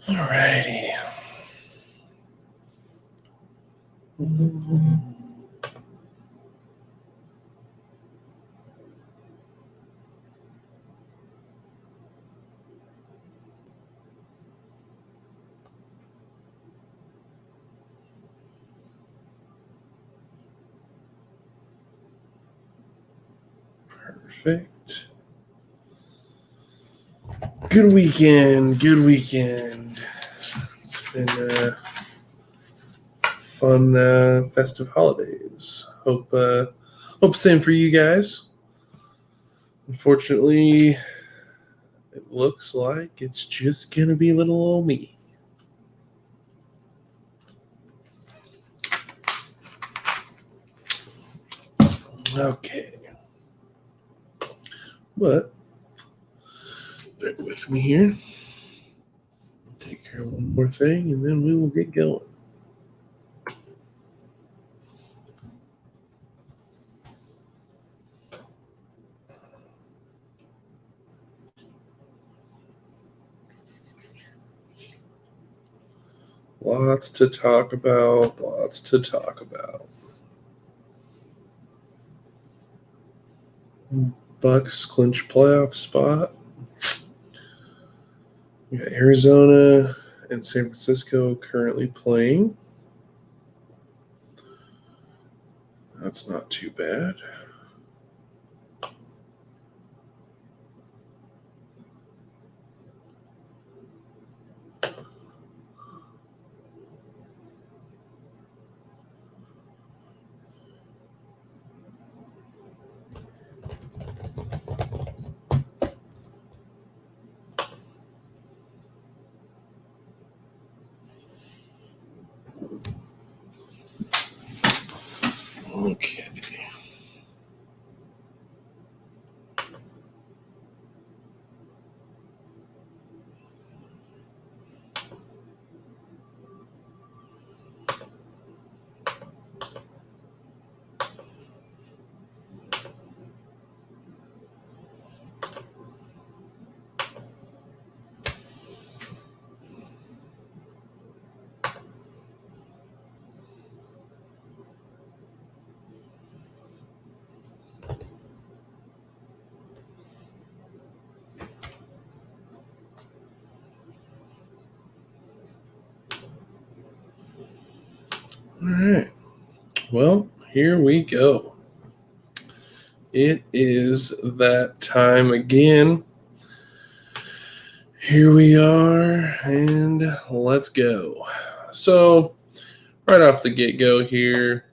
Alrighty. Perfect. Good weekend. Good weekend. It's been fun, festive holidays. Hope same for you guys. Unfortunately, it looks like it's just gonna be little old me. Okay. But bear with me here. Take care of one more thing and then we will get going. Lots to talk about. Lots to talk about. Bucks clinch playoff spot. We got Arizona and San Francisco currently playing. That's not too bad. Okay. All right. Well, here we go. It is that time again. Here we are, and let's go. So, right off the get go here,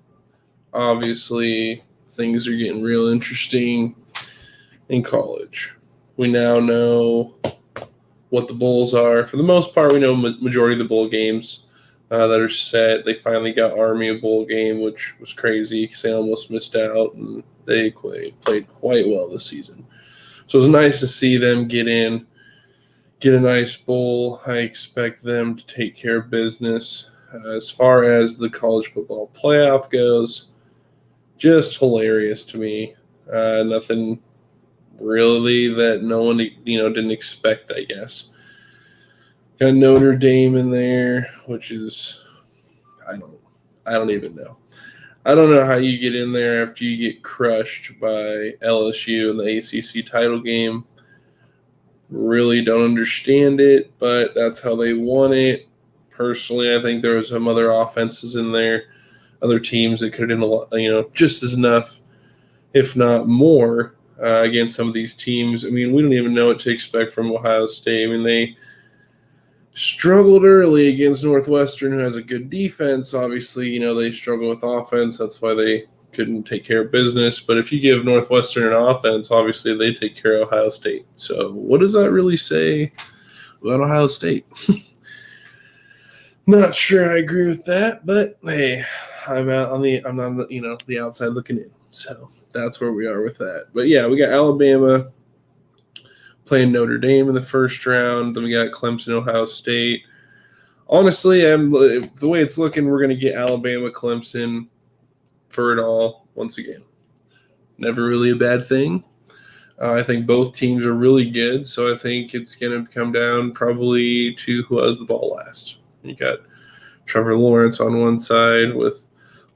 obviously, things are getting real interesting in college. We now know what the bowls are. For the most part, we know majority of the bowl games that are set. They finally got Army a bowl game, which was crazy because they almost missed out, and they played quite well this season. So it was nice to see them get in, get a nice bowl. I expect them to take care of business. As far as the college football playoff goes, just hilarious to me. Nothing really that no one didn't expect, I guess. Got Notre Dame in there, which is I don't even know. I don't know how you get in there after you get crushed by LSU in the ACC title game. Really don't understand it, but that's how they won it. Personally, I think there was some other offenses in there, other teams that could have done just as enough, if not more, against some of these teams. I mean, we don't even know what to expect from Ohio State. I mean, they struggled early against Northwestern, who has a good defense. Obviously, they struggle with offense. That's why they couldn't take care of business. But if you give Northwestern an offense, obviously they take care of Ohio State. So what does that really say about Ohio State? Not sure I agree with that, but hey, I'm on the outside looking in. So that's where we are with that. But yeah, we got Alabama playing Notre Dame in the first round. Then we got Clemson, Ohio State. Honestly, the way it's looking, we're going to get Alabama, Clemson for it all once again. Never really a bad thing. I think both teams are really good, so I think it's going to come down probably to who has the ball last. You got Trevor Lawrence on one side with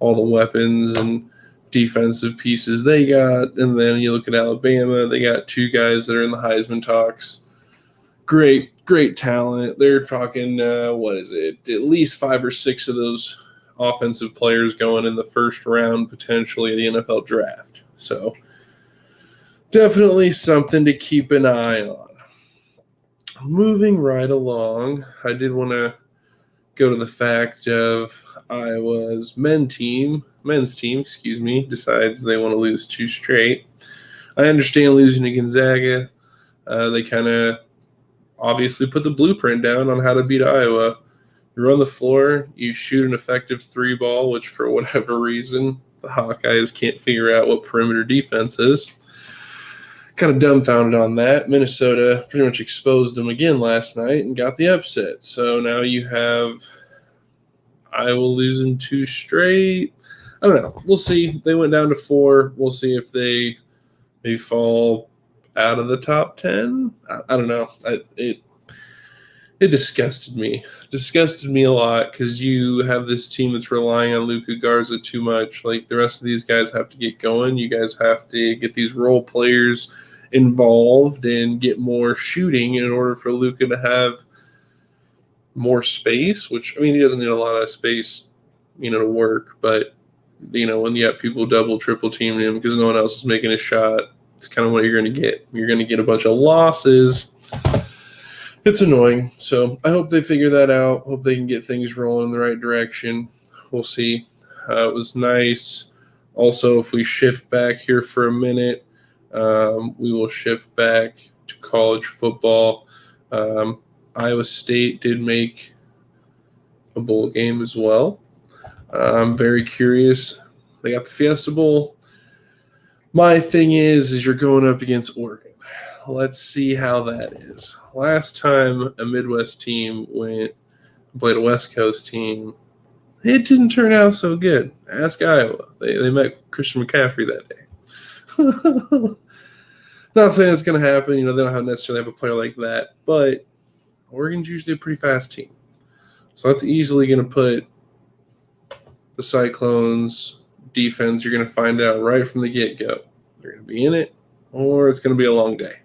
all the weapons and defensive pieces they got, and then you look at Alabama, they got two guys that are in the Heisman talks. Great talent. They're talking, at least 5 or 6 of those offensive players going in the first round, potentially, of the NFL draft. So definitely something to keep an eye on. Moving right along, I did want to go to the fact of Iowa's men's team, decides they want to lose 2 straight. I understand losing to Gonzaga. They kind of obviously put the blueprint down on how to beat Iowa. You run the floor, you shoot an effective 3 ball, which for whatever reason, the Hawkeyes can't figure out what perimeter defense is. Kind of dumbfounded on that. Minnesota pretty much exposed them again last night and got the upset. So now you have Iowa losing 2 straight. I don't know. We'll see. They went down to 4. We'll see if they fall out of the top 10. I don't know. It disgusted me. Disgusted me a lot because you have this team that's relying on Luka Garza too much. Like, the rest of these guys have to get going. You guys have to get these role players involved and get more shooting in order for Luka to have more space, which, I mean, he doesn't need a lot of space, to work. But, when you have people double, triple teaming him because no one else is making a shot, it's kind of what you're going to get. You're going to get a bunch of losses. It's annoying. So I hope they figure that out. Hope they can get things rolling in the right direction. We'll see. It was nice. Also, if we shift back here for a minute, we will shift back to college football. Iowa State did make a bowl game as well. I'm very curious. They got the Fiesta Bowl. My thing is you're going up against Oregon. Let's see how that is. Last time a Midwest team went and played a West Coast team, it didn't turn out so good. Ask Iowa. They met Christian McCaffrey that day. Not saying it's going to happen. They don't necessarily have a player like that. But Oregon's usually a pretty fast team. So that's easily going to put the Cyclones' defense, you're going to find out right from the get-go. They're going to be in it, or it's going to be a long day.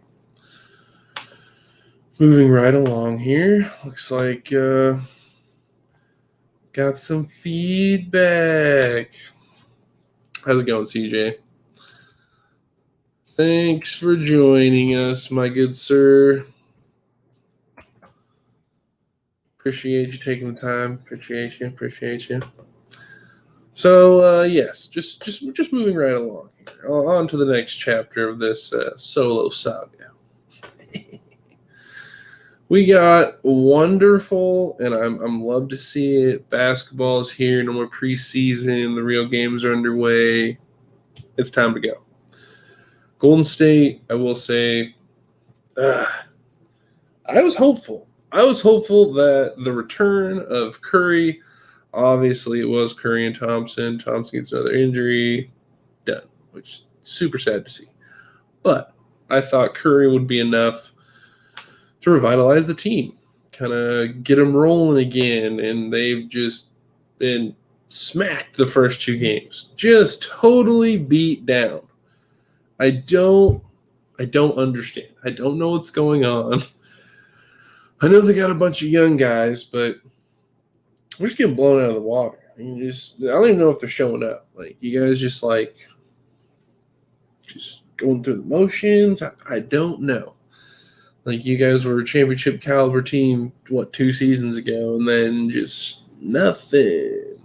Moving right along here, looks like got some feedback. How's it going, CJ? Thanks for joining us, my good sir. Appreciate you taking the time. Appreciate you. So, yes, just moving right along here. On to the next chapter of this solo saga. We got wonderful, and I'm love to see it. Basketball is here. No more preseason. The real games are underway. It's time to go. Golden State, I will say, I was hopeful. I was hopeful that the return of Curry, obviously it was Curry and Thompson. Thompson gets another injury. Done, which is super sad to see. But I thought Curry would be enough to revitalize the team, kind of get them rolling again, and they've just been smacked the first 2 games. Just totally beat down. I don't understand. I don't know what's going on. I know they got a bunch of young guys, but we're just getting blown out of the water. I don't even know if they're showing up. Like, you guys just going through the motions. I don't know. Like, you guys were a championship caliber team, 2 seasons ago, and then just nothing.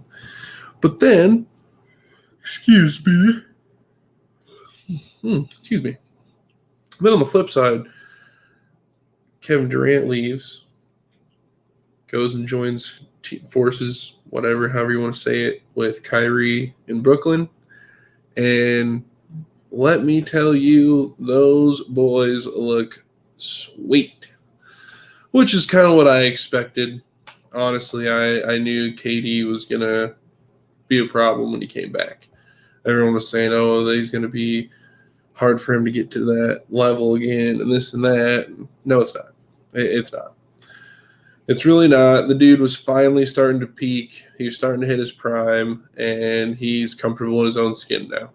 But then, excuse me. Then on the flip side, Kevin Durant leaves, goes and joins forces, however you want to say it, with Kyrie in Brooklyn. And let me tell you, those boys look sweet, which is kind of what I expected. Honestly, I knew KD was going to be a problem when he came back. Everyone was saying, he's going to be hard for him to get to that level again and this and that. No, it's not. It's not. It's really not. The dude was finally starting to peak. He was starting to hit his prime, and he's comfortable in his own skin now.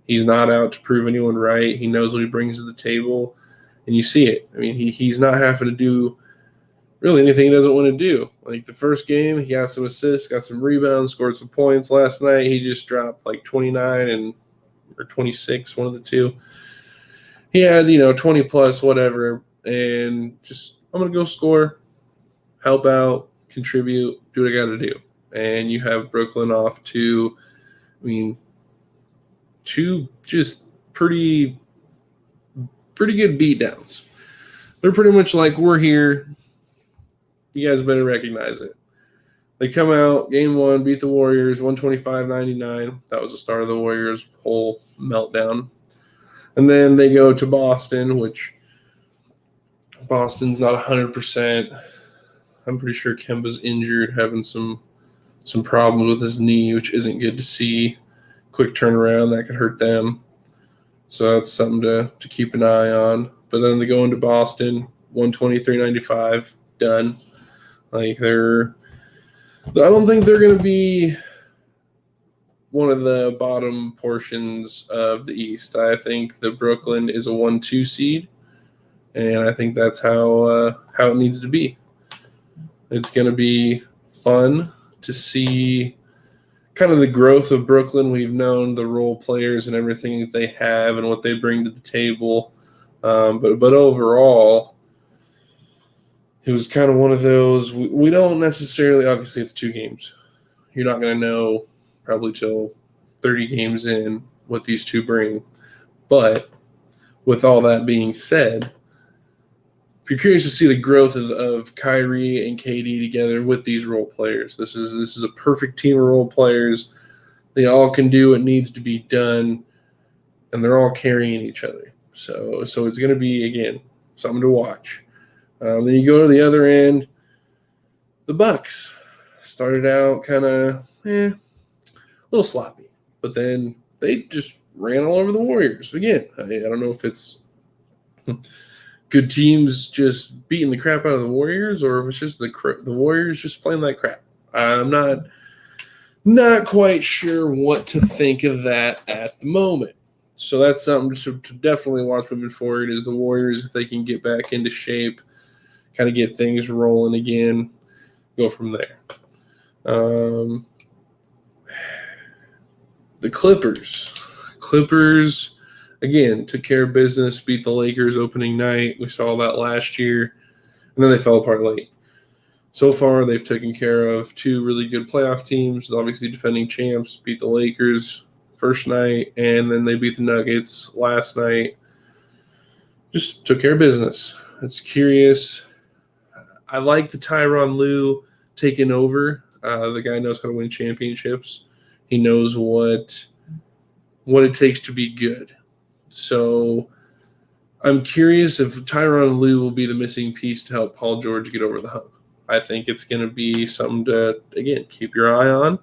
He's not out to prove anyone right. He knows what he brings to the table, and you see it. I mean, he's not having to do really anything he doesn't want to do. Like the first game, he got some assists, got some rebounds, scored some points. Last night, he just dropped like 29 or 26, one of the two. He had, 20 plus, whatever, and just, I'm going to go score, help out, contribute, do what I got to do. And you have Brooklyn off to, two just pretty good beatdowns. They're pretty much like, we're here. You guys better recognize it. They come out, game one, beat the Warriors, 125-99. That was the start of the Warriors' whole meltdown. And then they go to Boston, which Boston's not 100%. I'm pretty sure Kemba's injured, having some problems with his knee, which isn't good to see. Quick turnaround, that could hurt them. So that's something to keep an eye on. But then they go into Boston, 123-95, done. Like I don't think they're going to be one of the bottom portions of the East. I think that Brooklyn is a 1-2 seed, and I think that's how it needs to be. It's going to be fun to see kind of the growth of Brooklyn. We've known the role players and everything that they have and what they bring to the table. But overall, it was kind of one of those, we don't necessarily, obviously it's 2 games. You're not going to know probably till 30 games in what these two bring. But with all that being said, if you're curious to see the growth of Kyrie and KD together with these role players, this is a perfect team of role players. They all can do what needs to be done, and they're all carrying each other. So it's going to be, again, something to watch. Then you go to the other end. The Bucks started out kind of a little sloppy, but then they just ran all over the Warriors. Again, I don't know if it's good teams just beating the crap out of the Warriors or if it's just the Warriors just playing like crap. I'm not quite sure what to think of that at the moment. So that's something to definitely watch moving forward is the Warriors, if they can get back into shape, kind of get things rolling again, go from there. The Clippers, again, took care of business, beat the Lakers opening night. We saw that last year, and then they fell apart late. So far, they've taken care of 2 really good playoff teams, obviously defending champs, beat the Lakers first night, and then they beat the Nuggets last night. Just took care of business. It's curious. I like the Tyronn Lue taking over. The guy knows how to win championships. He knows what it takes to be good. So I'm curious if Tyronn Lue will be the missing piece to help Paul George get over the hump. I think it's going to be something to, again, keep your eye on.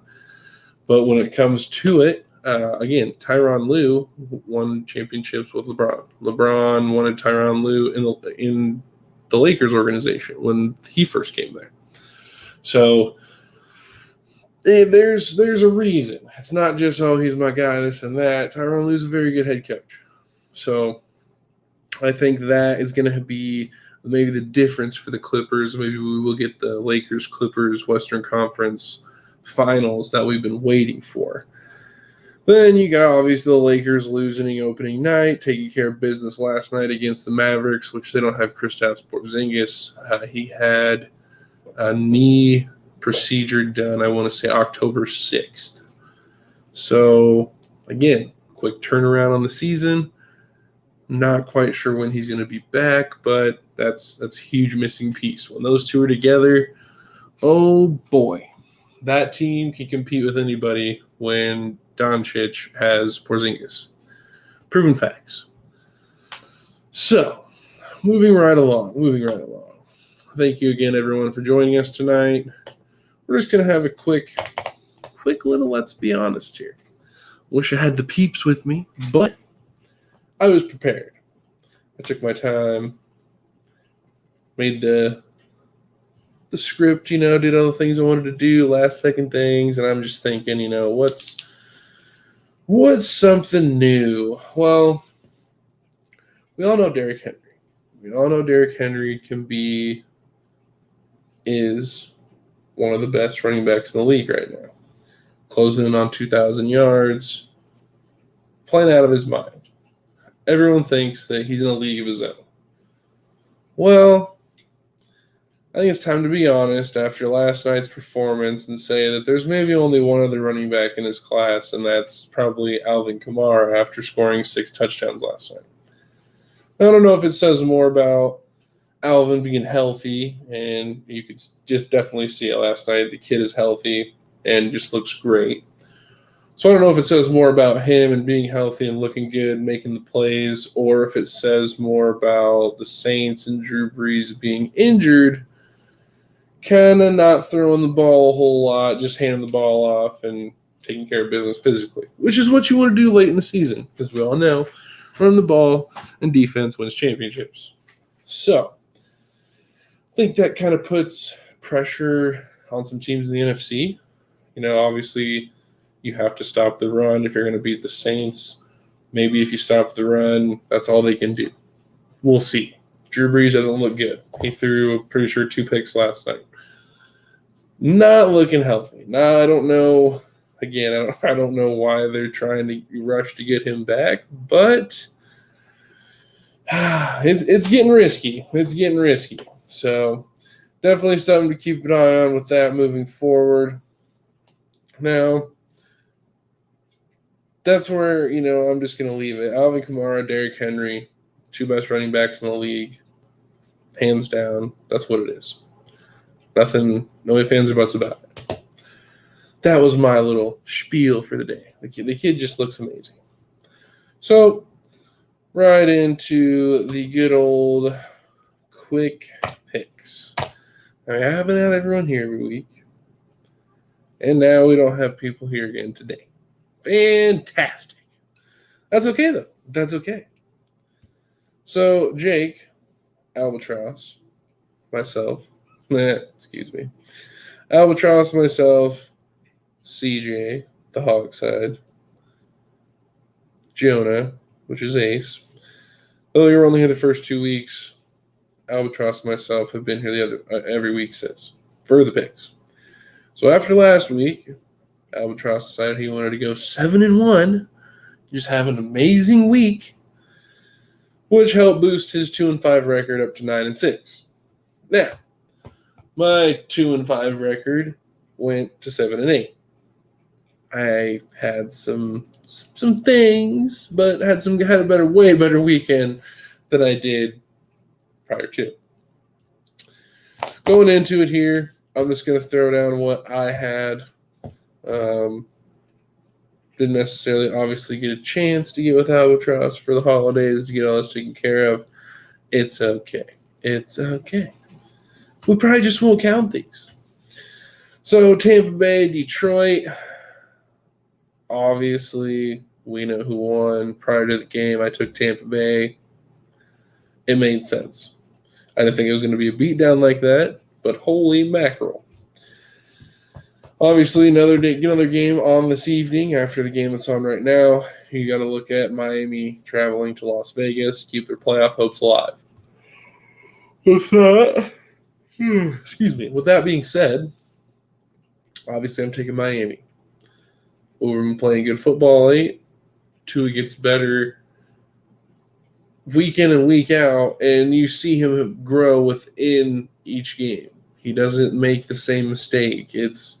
But when it comes to it, again, Tyronn Lue won championships with LeBron. LeBron wanted Tyronn Lue in the Lakers organization when he first came there. So there's a reason. It's not just, he's my guy, this and that. Tyronn Lue's a very good head coach. So I think that is going to be maybe the difference for the Clippers. Maybe we will get the Lakers-Clippers Western Conference Finals that we've been waiting for. Then you got, obviously, the Lakers losing opening night, taking care of business last night against the Mavericks, which they don't have Kristaps Porzingis. He had a knee procedure done, I want to say October 6th. So, again, quick turnaround on the season. Not quite sure when he's going to be back, but that's a huge missing piece. When those two are together, oh boy, that team can compete with anybody when Doncic has Porzingis. Proven facts. So, moving right along. Thank you again, everyone, for joining us tonight. We're just going to have a quick little let's be honest here. Wish I had the peeps with me, but I was prepared. I took my time, made the script, did all the things I wanted to do, last second things, and I'm just thinking, what's something new? Well, we all know Derrick Henry. We all know Derrick Henry is one of the best running backs in the league right now. Closing in on 2,000 yards, playing out of his mind. Everyone thinks that he's in a league of his own. Well, I think it's time to be honest after last night's performance and say that there's maybe only one other running back in his class, and that's probably Alvin Kamara after scoring 6 touchdowns last night. I don't know if it says more about Alvin being healthy, and you could just definitely see it last night. The kid is healthy and just looks great. So I don't know if it says more about him and being healthy and looking good, making the plays, or if it says more about the Saints and Drew Brees being injured, kind of not throwing the ball a whole lot, just handing the ball off and taking care of business physically, which is what you want to do late in the season, because we all know running the ball and defense wins championships. So I think that kind of puts pressure on some teams in the NFC. Obviously you have to stop the run if you're going to beat the Saints. Maybe if you stop the run, that's all they can do. We'll see. Drew Brees doesn't look good. He threw, pretty sure, 2 picks last night. Not looking healthy. Now, I don't know. Again, I don't know why they're trying to rush to get him back, but it's getting risky. It's getting risky. So definitely something to keep an eye on with that moving forward. Now, that's where, I'm just going to leave it. Alvin Kamara, Derrick Henry, 2 best running backs in the league. Hands down. That's what it is. Nothing, no ifs, ands, or buts about it. That was my little spiel for the day. The kid just looks amazing. So, right into the good old quick picks. I haven't had everyone here every week. And now we don't have people here again today. Fantastic. That's okay, though. That's okay. So, Jake, Albatross, myself, Albatross, myself, CJ, the hog side, Jonah, which is Ace. Though you're only here the first 2 weeks, Albatross and myself have been here every week since for the picks. So after last week, Albatross decided he wanted to go 7-1, just have an amazing week, which helped boost his 2-5 record up to 9-6. Now, my 2-5 record went to 7-8. I had some things, but had a way better weekend than I did prior to. Going into it here, I'm just going to throw down what I had. Didn't necessarily obviously get a chance to get with Albatross for the holidays to get all this taken care of. It's okay. It's okay. We probably just won't count these. So Tampa Bay, Detroit. Obviously, we know who won. Prior to the game, I took Tampa Bay. It made sense. I didn't think it was going to be a beatdown like that, but holy mackerel. Obviously, another game on this evening after the game that's on right now. You got to look at Miami traveling to Las Vegas to keep their playoff hopes alive. With that being said, obviously I'm taking Miami. We've been playing good football late. Tua gets better week in and week out, and you see him grow within each game. He doesn't make the same mistake. It's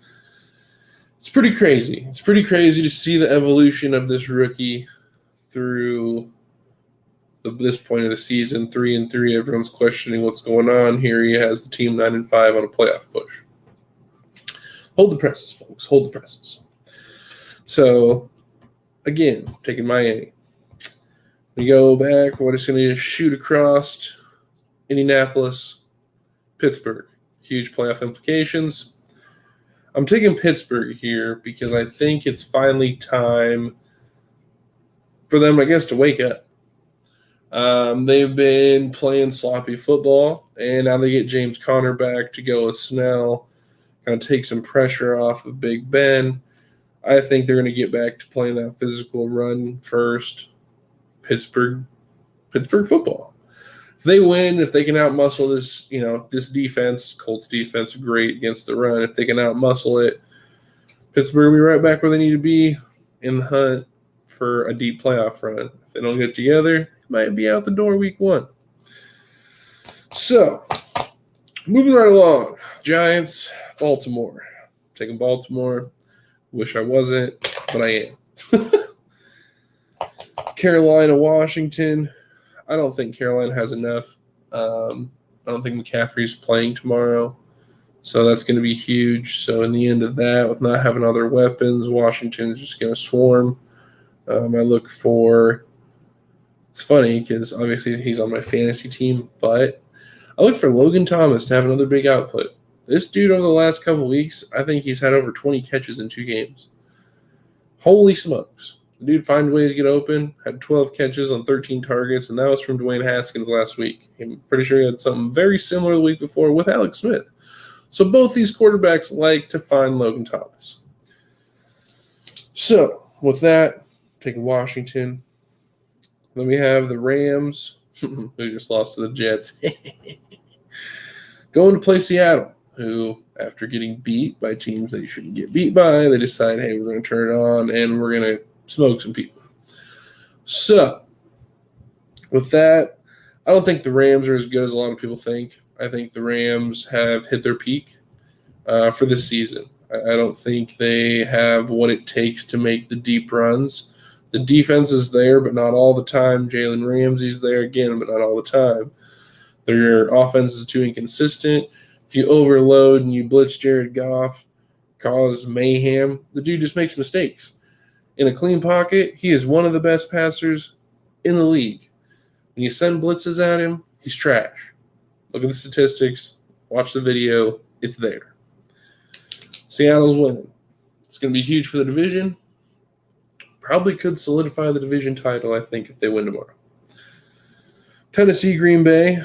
pretty crazy. It's pretty crazy to see the evolution of this rookie through this point of the season. 3-3, everyone's questioning what's going on. Here he has the team 9-5 on a playoff push. Hold the presses, folks. Hold the presses. So, again, taking Miami. We go back. We're just going to shoot across Indianapolis, Pittsburgh. Huge playoff implications. I'm taking Pittsburgh here because I think it's finally time for them, I guess, to wake up. They've been playing sloppy football, and now they get James Conner back to go with Snell, kind of take some pressure off of Big Ben. I think they're going to get back to playing that physical run first. Pittsburgh football. If they win, if they can outmuscle this defense, Colts defense, great against the run. If they can outmuscle it, Pittsburgh will be right back where they need to be in the hunt for a deep playoff run. If they don't get together, it might be out the door week 1. So, moving right along, Giants, Baltimore. Taking Baltimore. Wish I wasn't, but I am. Carolina, Washington. I don't think Carolina has enough. I don't think McCaffrey's playing tomorrow. So that's going to be huge. So in the end of that, with not having other weapons, Washington is just going to swarm. I look for – it's funny because obviously he's on my fantasy team, but I look for Logan Thomas to have another big output. This dude over the last couple of weeks, I think he's had over 20 catches in 2 games. Holy smokes. The dude finds ways to get open, had 12 catches on 13 targets, and that was from Dwayne Haskins last week. I'm pretty sure he had something very similar the week before with Alex Smith. So both these quarterbacks like to find Logan Thomas. So with that, taking Washington. Then we have the Rams, who just lost to the Jets. Going to play Seattle, who, after getting beat by teams that you shouldn't get beat by, they decide, hey, we're going to turn it on and we're going to smoke some people. So, with that, I don't think the Rams are as good as a lot of people think. I think the Rams have hit their peak for this season. I don't think they have what it takes to make the deep runs. The defense is there, but not all the time. Jalen Ramsey's there again, but not all the time. Their offense is too inconsistent. If you overload and you blitz Jared Goff, cause mayhem, the dude just makes mistakes. In a clean pocket, he is one of the best passers in the league. When you send blitzes at him, he's trash. Look at the statistics. Watch the video. It's there. Seattle's winning. It's going to be huge for the division. Probably could solidify the division title, I think, if they win tomorrow. Tennessee, Green Bay.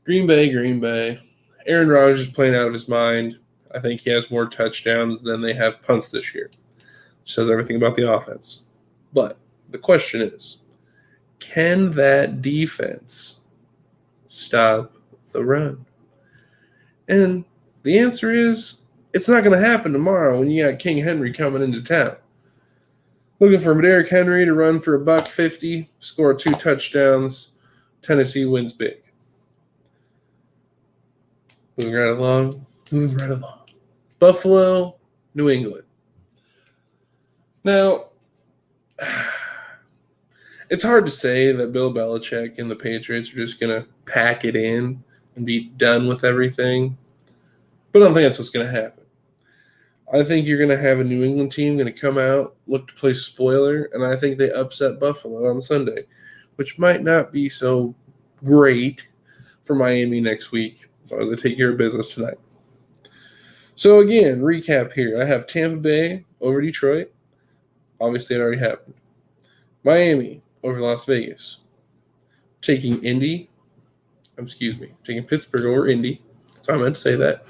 Green Bay. Aaron Rodgers is playing out of his mind. I think he has more touchdowns than they have punts this year. Says everything about the offense. But the question is, can that defense stop the run? And the answer is, it's not going to happen tomorrow when you got King Henry coming into town. Looking for Derrick Henry to run for $150, score 2 touchdowns. Tennessee wins big. Moving right along. Buffalo, New England. Now, it's hard to say that Bill Belichick and the Patriots are just going to pack it in and be done with everything. But I don't think that's what's going to happen. I think you're going to have a New England team going to come out, look to play spoiler, and I think they upset Buffalo on Sunday, which might not be so great for Miami next week, as long as they take care of business tonight. So again, recap here. I have Tampa Bay over Detroit. Obviously, it already happened. Miami over Las Vegas. Taking Pittsburgh over Indy. So I meant to say that.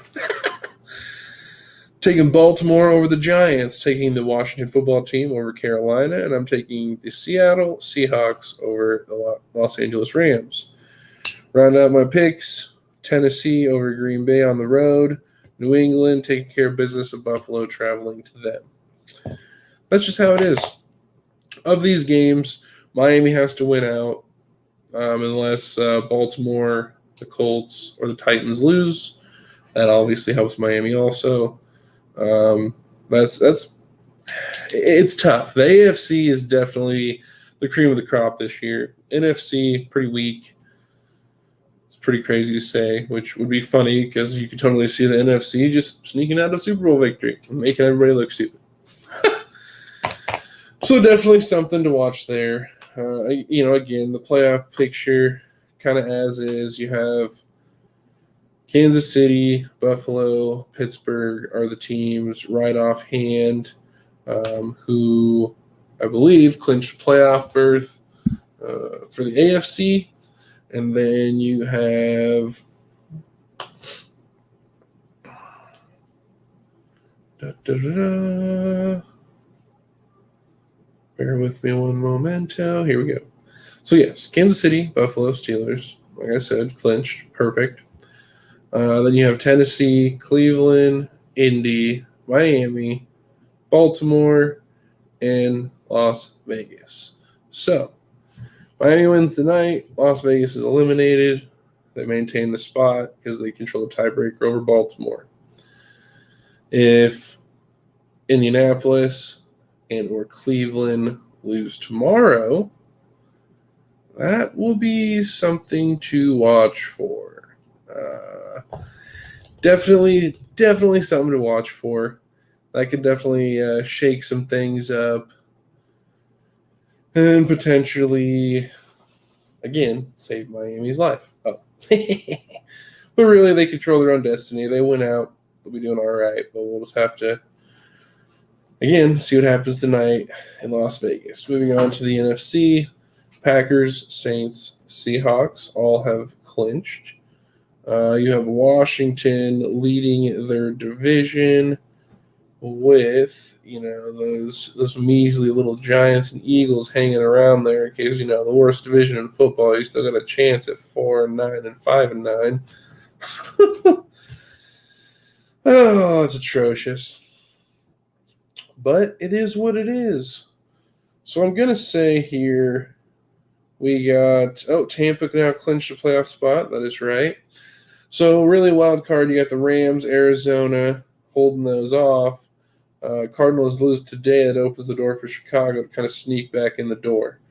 Taking Baltimore over the Giants, taking the Washington football team over Carolina, and I'm taking the Seattle Seahawks over the Los Angeles Rams. Round out my picks, Tennessee over Green Bay on the road, New England taking care of business of Buffalo, traveling to them. That's just how it is. Of these games, Miami has to win out unless Baltimore, the Colts, or the Titans lose. That obviously helps Miami also. It's tough. The AFC is definitely the cream of the crop this year. NFC, pretty weak. It's pretty crazy to say, which would be funny because you could totally see the NFC just sneaking out a Super Bowl victory and making everybody look stupid. So definitely something to watch there. Again, the playoff picture kind of as is. You have Kansas City, Buffalo, Pittsburgh are the teams right offhand who I believe clinched a playoff berth. for the AFC. And then you have bear with me one momento. Here we go. So, yes, Kansas City, Buffalo, Steelers. Like I said, clinched. Perfect. Then you have Tennessee, Cleveland, Indy, Miami, Baltimore, and Las Vegas. So, Miami wins tonight. Las Vegas is eliminated. They maintain the spot because they control the tiebreaker over Baltimore. If Indianapolis and or Cleveland lose tomorrow, that will be something to watch for. Definitely something to watch for. That could definitely shake some things up and potentially, again, save Miami's life. Oh. But really, they control their own destiny. They win out. They'll be doing all right, but we'll just have to, again, see what happens tonight in Las Vegas. Moving on to the NFC, Packers, Saints, Seahawks all have clinched. You have Washington leading their division with, those measly little Giants and Eagles hanging around there in case, the worst division in football. You still got a chance at 4-9 and 5-9. Oh, it's atrocious. But it is what it is. So I'm going to say here we got, Tampa now clinched a playoff spot. That is right. So really wild card, you got the Rams, Arizona holding those off. Cardinals lose today. That opens the door for Chicago to kind of sneak back in the door.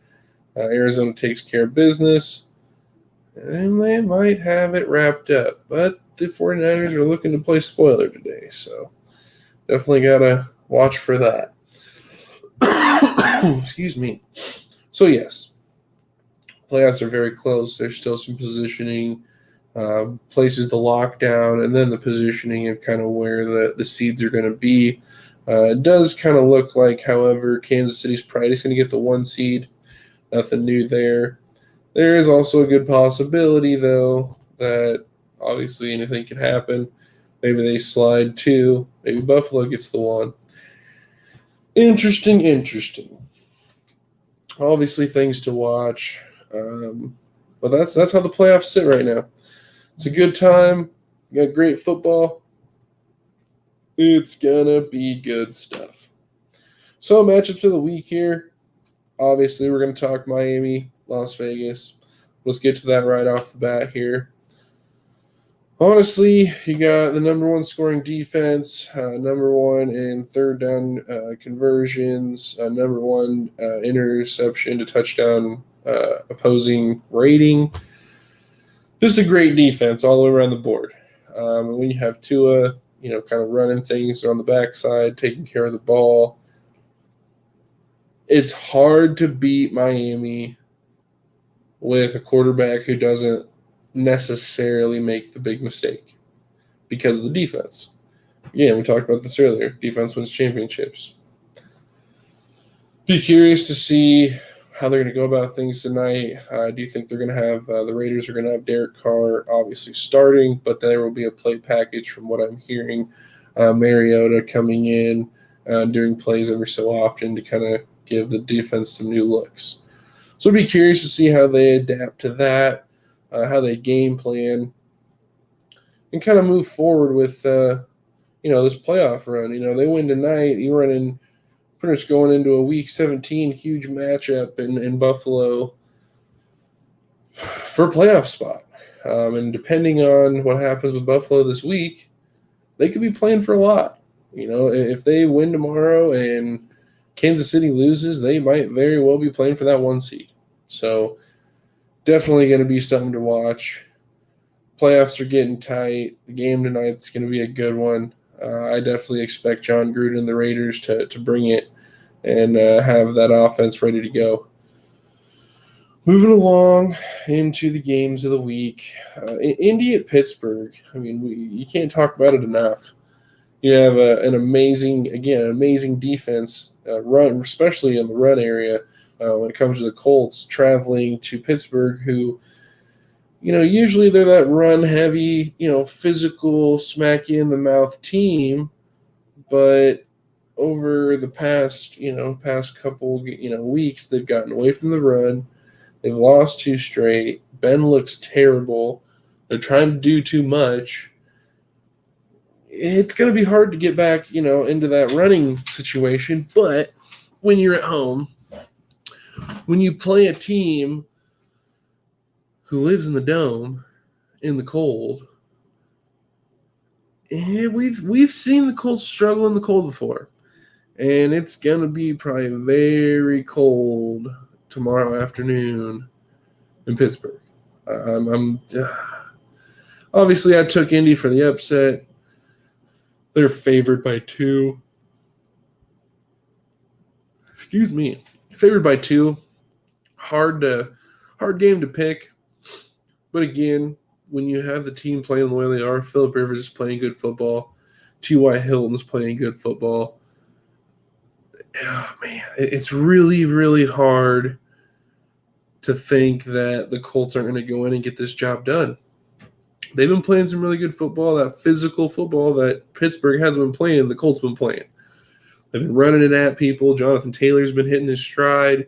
Arizona takes care of business, and they might have it wrapped up. But the 49ers are looking to play spoiler today, so definitely got to watch for that. Excuse me. So, yes, playoffs are very close. There's still some positioning, places to lock down, and then the positioning of kind of where the seeds are going to be. It does kind of look like, however, Kansas City's probably just going to get the 1 seed. Nothing new there. There is also a good possibility, though, that obviously anything can happen. Maybe they slide 2. Maybe Buffalo gets the 1. Interesting. Obviously, things to watch. But that's how the playoffs sit right now. It's a good time. You got great football. It's going to be good stuff. So, matchups of the week here. Obviously, we're going to talk Miami, Las Vegas. Let's get to that right off the bat here. Honestly, you got the number 1 scoring defense, number 1 in third down conversions, number 1 interception to touchdown opposing rating. Just a great defense all the way around the board. And when you have Tua, kind of running things on the backside, taking care of the ball, it's hard to beat Miami with a quarterback who doesn't necessarily make the big mistake because of the defense. Yeah, we talked about this earlier. Defense wins championships. Be curious to see how they're going to go about things tonight. I do think they're going to have the Raiders are going to have Derek Carr obviously starting, but there will be a play package from what I'm hearing. Mariota coming in, doing plays every so often to kind of give the defense some new looks. So I'd be curious to see how they adapt to that, how they game plan, and kind of move forward with, this playoff run. They win tonight. You're running pretty much going into a Week 17 huge matchup in Buffalo for a playoff spot. And depending on what happens with Buffalo this week, they could be playing for a lot. If they win tomorrow and Kansas City loses, they might very well be playing for that 1 seed. So definitely going to be something to watch. Playoffs are getting tight. The game tonight's going to be a good one. I definitely expect John Gruden and the Raiders to bring it and have that offense ready to go. Moving along into the games of the week. Indy at Pittsburgh. You can't talk about it enough. You have an amazing defense, run, especially in the run area, when it comes to the Colts traveling to Pittsburgh, who, usually they're that run heavy, physical, smack you in the mouth team. But over the past couple, weeks, they've gotten away from the run. They've lost 2 straight. Ben looks terrible. They're trying to do too much. It's going to be hard to get back, into that running situation. But when you're at home, when you play a team who lives in the dome, in the cold, and we've seen the Colts struggle in the cold before, and it's going to be probably very cold tomorrow afternoon in Pittsburgh. I'm obviously I took Indy for the upset. They're favored by 2. Excuse me. Favored by 2. Hard game to pick. But again, when you have the team playing the way they are, Phillip Rivers is playing good football. T.Y. Hilton's playing good football. Oh, man, it's really, really hard to think that the Colts aren't going to go in and get this job done. They've been playing some really good football, that physical football that Pittsburgh hasn't been playing, the Colts have been playing. They've been running it at people. Jonathan Taylor's been hitting his stride.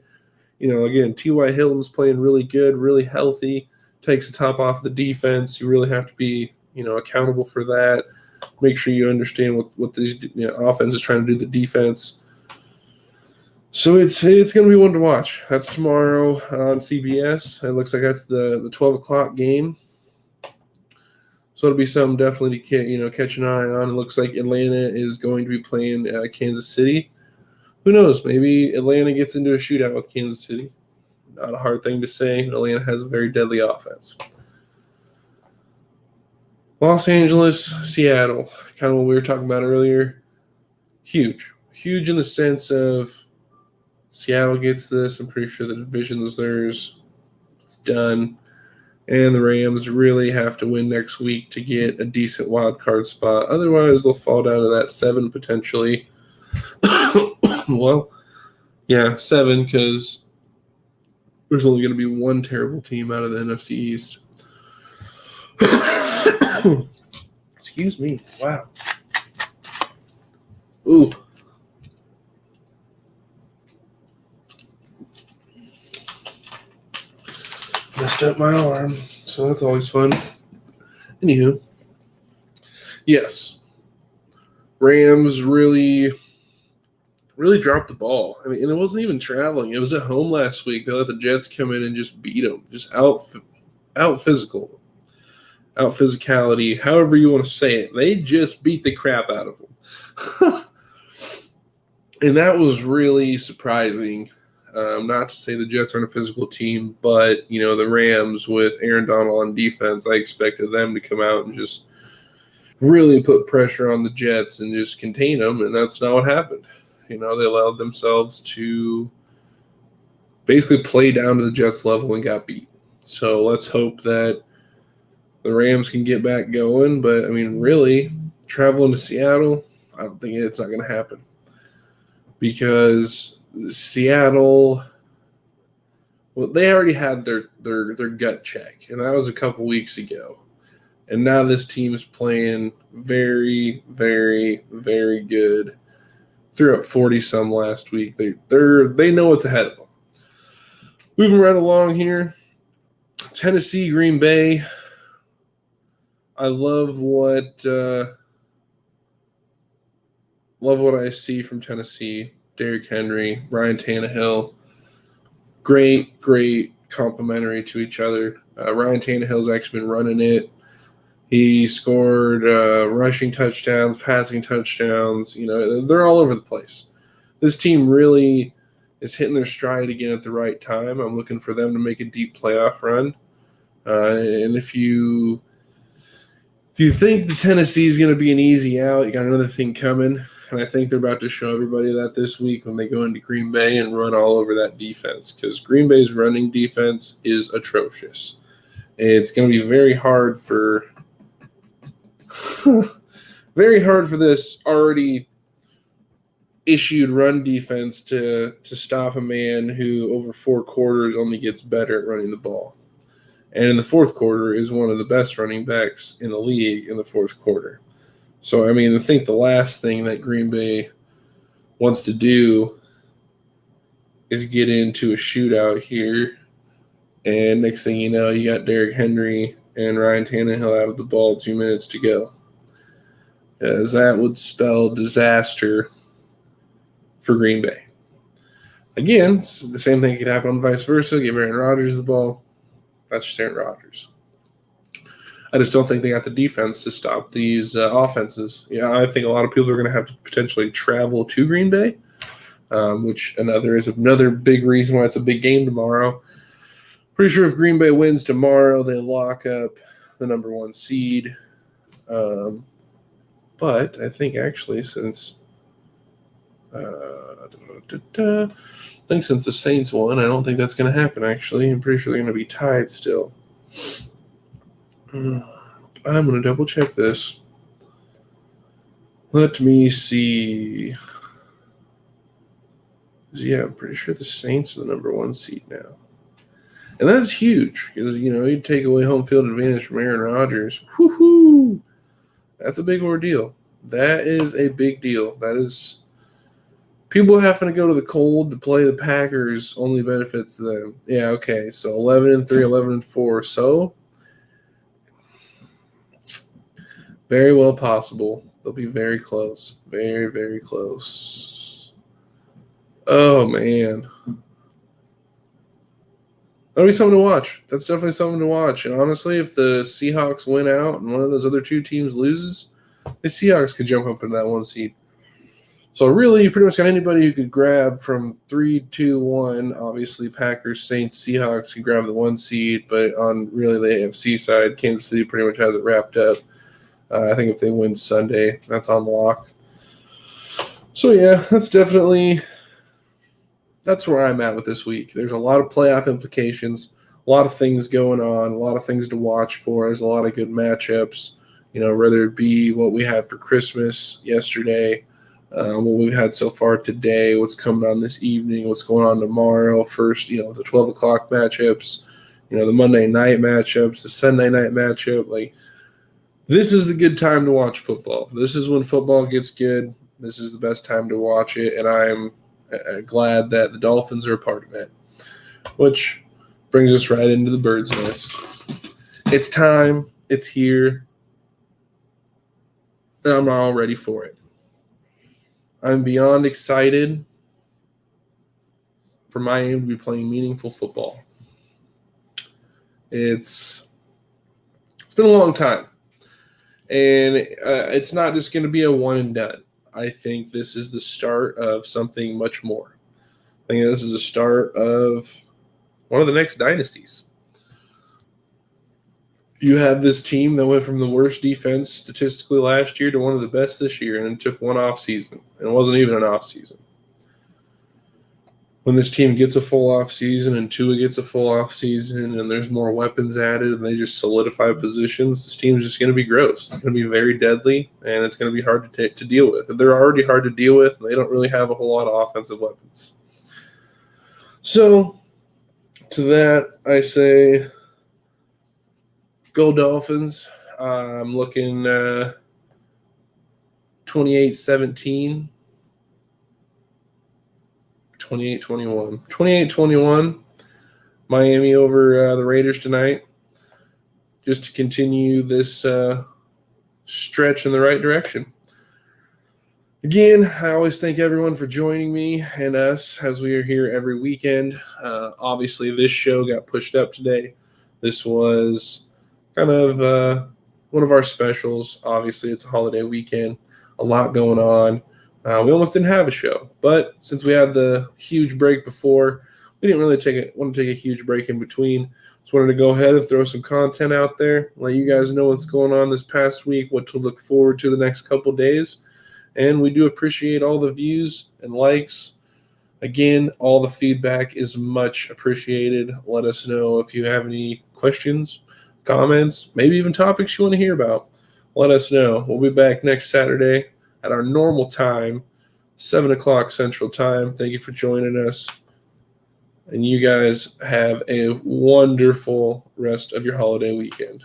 Again, T.Y. Hilton's playing really good, really healthy, takes the top off the defense. You really have to be, accountable for that. Make sure you understand what these offense is trying to do, the defense. So it's going to be one to watch. That's tomorrow on CBS. It looks like that's the 12 o'clock game. So it'll be something definitely to catch an eye on. It looks like Atlanta is going to be playing Kansas City. Who knows? Maybe Atlanta gets into a shootout with Kansas City. Not a hard thing to say. Atlanta has a very deadly offense. Los Angeles, Seattle, kind of what we were talking about earlier. Huge. Huge in the sense of Seattle gets this. I'm pretty sure the division's theirs. It's done. And the Rams really have to win next week to get a decent wild card spot. Otherwise, they'll fall down to that 7 potentially. Well, yeah, 7 because there's only going to be one terrible team out of the NFC East. Excuse me. Wow. Ooh. Messed up my arm, so that's always fun. Anywho, yes, Rams really dropped the ball. I mean, and it wasn't even traveling. It was at home last week. They let the Jets come in and just beat them, just out physicality, however you want to say it. They just beat the crap out of them. And that was really surprising. Not to say the Jets aren't a physical team, but, the Rams with Aaron Donald on defense, I expected them to come out and just really put pressure on the Jets and just contain them, and that's not what happened. They allowed themselves to basically play down to the Jets level and got beat. So let's hope that the Rams can get back going. But, really, traveling to Seattle, I don't think it's not going to happen. Because Seattle, well, they already had their gut check, and that was a couple weeks ago. And now this team's playing very, very, very good. Threw up 40-some last week. They know what's ahead of them. Moving right along here, Tennessee, Green Bay. I love what I see from Tennessee. Derrick Henry, Ryan Tannehill, great complementary to each other. Ryan Tannehill's actually been running it. He scored rushing touchdowns, passing touchdowns. They're all over the place. This team really is hitting their stride again at the right time. I'm looking for them to make a deep playoff run. And if you think the Tennessee is going to be an easy out, you got another thing coming. And I think they're about to show everybody that this week when they go into Green Bay and run all over that defense, because Green Bay's running defense is atrocious. It's going to be very hard for this already issued run defense to stop a man who over 4 quarters only gets better at running the ball. And in the fourth quarter is one of the best running backs in the league in the fourth quarter. So, I mean, I think the last thing that Green Bay wants to do is get into a shootout here. And next thing you know, you got Derrick Henry and Ryan Tannehill out of the ball 2 minutes to go. As that would spell disaster for Green Bay. Again, the same thing could happen on vice versa. Give Aaron Rodgers the ball. That's just Aaron Rodgers. I just don't think they got the defense to stop these offenses. Yeah, I think a lot of people are going to have to potentially travel to Green Bay, which is another big reason why it's a big game tomorrow. Pretty sure if Green Bay wins tomorrow, they lock up the number 1 seed. But I think actually since the Saints won, I don't think that's going to happen, actually. I'm pretty sure they're going to be tied still. I'm going to double check this. Let me see. Yeah, I'm pretty sure the Saints are the number 1 seed now. And that's huge because, you take away home field advantage from Aaron Rodgers. Whoo-hoo! That's a big ordeal. That is a big deal. That is people having to go to the cold to play the Packers only benefits them. Yeah, okay. So 11-3, 11-4. So very well possible. They'll be very close. Very, very close. Oh, man. That'll be something to watch. That's definitely something to watch. And honestly, if the Seahawks win out and one of those other 2 teams loses, the Seahawks could jump up into that 1 seed. So really, you pretty much got anybody who could grab from 3, 2, 1. Obviously, Packers, Saints, Seahawks can grab the 1 seed. But on really the AFC side, Kansas City pretty much has it wrapped up. I think if they win Sunday, that's on lock. So, yeah, that's where I'm at with this week. There's a lot of playoff implications, a lot of things going on, a lot of things to watch for. There's a lot of good matchups, whether it be what we had for Christmas yesterday, what we've had so far today, what's coming on this evening, what's going on tomorrow. First, the 12 o'clock matchups, the Monday night matchups, the Sunday night matchup. Like, this is the good time to watch football. This is when football gets good. This is the best time to watch it, and I'm glad that the Dolphins are a part of it, which brings us right into the bird's nest. It's time. It's here. And I'm all ready for it. I'm beyond excited for Miami to be playing meaningful football. It's been a long time. And it's not just going to be a one and done. I think this is the start of something much more. I think this is the start of one of the next dynasties. You have this team that went from the worst defense statistically last year to one of the best this year, and it took one off season. And it wasn't even an off season. When this team gets a full off season and Tua gets a full off season and there's more weapons added and they just solidify positions, this team is just going to be gross. It's going to be very deadly, and it's going to be hard to deal with. They're already hard to deal with, and they don't really have a whole lot of offensive weapons. So, to that, I say, go Dolphins. I'm looking 28-17. 28-21. 28-21. Miami over the Raiders tonight. Just to continue this stretch in the right direction. Again, I always thank everyone for joining me and us as we are here every weekend. Obviously, this show got pushed up today. This was kind of one of our specials. Obviously, it's a holiday weekend. A lot going on. We almost didn't have a show, but since we had the huge break before, we didn't really want to take a huge break in between. Just wanted to go ahead and throw some content out there, let you guys know what's going on this past week, what to look forward to the next couple days. And we do appreciate all the views and likes. Again, all the feedback is much appreciated. Let us know if you have any questions, comments, maybe even topics you want to hear about. Let us know. We'll be back next Saturday at our normal time 7 o'clock Central Time. Thank you for joining us. And you guys have a wonderful rest of your holiday weekend.